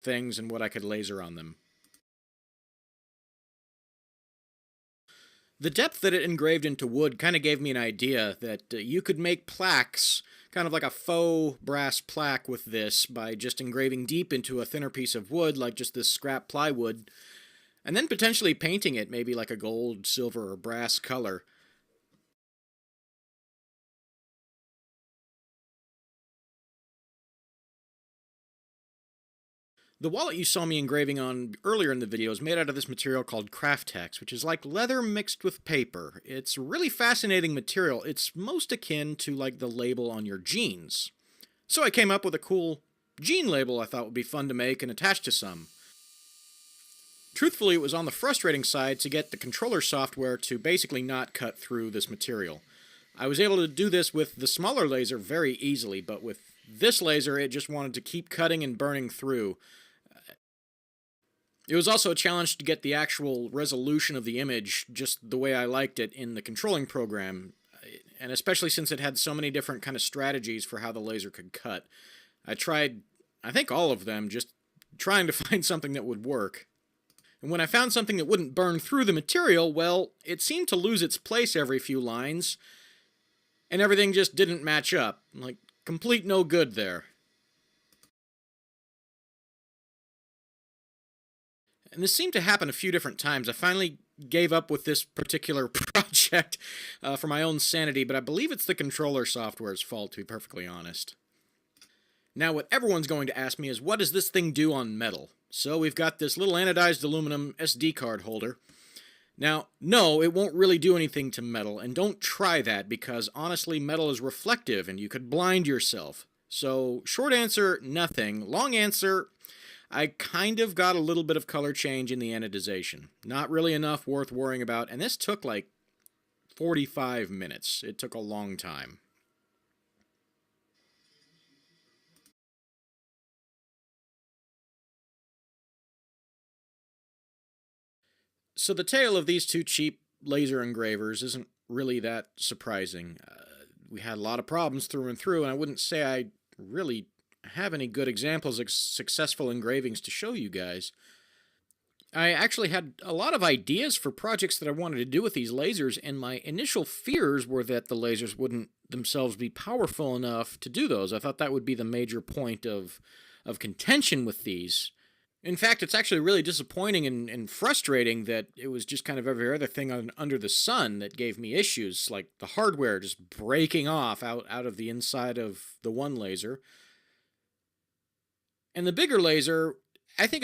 things and what I could laser on them. The depth that it engraved into wood kind of gave me an idea that you could make plaques, kind of like a faux brass plaque with this, by just engraving deep into a thinner piece of wood, like just this scrap plywood, and then potentially painting it maybe like a gold, silver, or brass color. The wallet you saw me engraving on earlier in the video is made out of this material called Craftex, which is like leather mixed with paper. It's a really fascinating material. It's most akin to like the label on your jeans. So I came up with a cool jean label I thought would be fun to make and attach to some. Truthfully, it was on the frustrating side to get the controller software to basically not cut through this material. I was able to do this with the smaller laser very easily, but with this laser it just wanted to keep cutting and burning through. It was also a challenge to get the actual resolution of the image just the way I liked it in the controlling program, and especially since it had so many different kind of strategies for how the laser could cut. I tried, I think all of them, just trying to find something that would work. And when I found something that wouldn't burn through the material, well, it seemed to lose its place every few lines, and everything just didn't match up. Like, complete no good there. And this seemed to happen a few different times. I finally gave up with this particular project for my own sanity, but I believe it's the controller software's fault, to be perfectly honest. Now, what everyone's going to ask me is, what does this thing do on metal? So we've got this little anodized aluminum SD card holder. Now, no, it won't really do anything to metal, and don't try that, because honestly, metal is reflective, and you could blind yourself. So, short answer, nothing. Long answer, I kind of got a little bit of color change in the anodization. Not really enough worth worrying about, and this took like 45 minutes. It took a long time. So the tale of these two cheap laser engravers isn't really that surprising. We had a lot of problems through and through, and I wouldn't say I really have any good examples of successful engravings to show you guys. I actually had a lot of ideas for projects that I wanted to do with these lasers, and my initial fears were that the lasers wouldn't themselves be powerful enough to do those. I thought that would be the major point of contention with these. In fact, it's actually really disappointing and frustrating that it was just kind of every other thing under the sun that gave me issues, like the hardware just breaking off out of the inside of the one laser. And the bigger laser, I think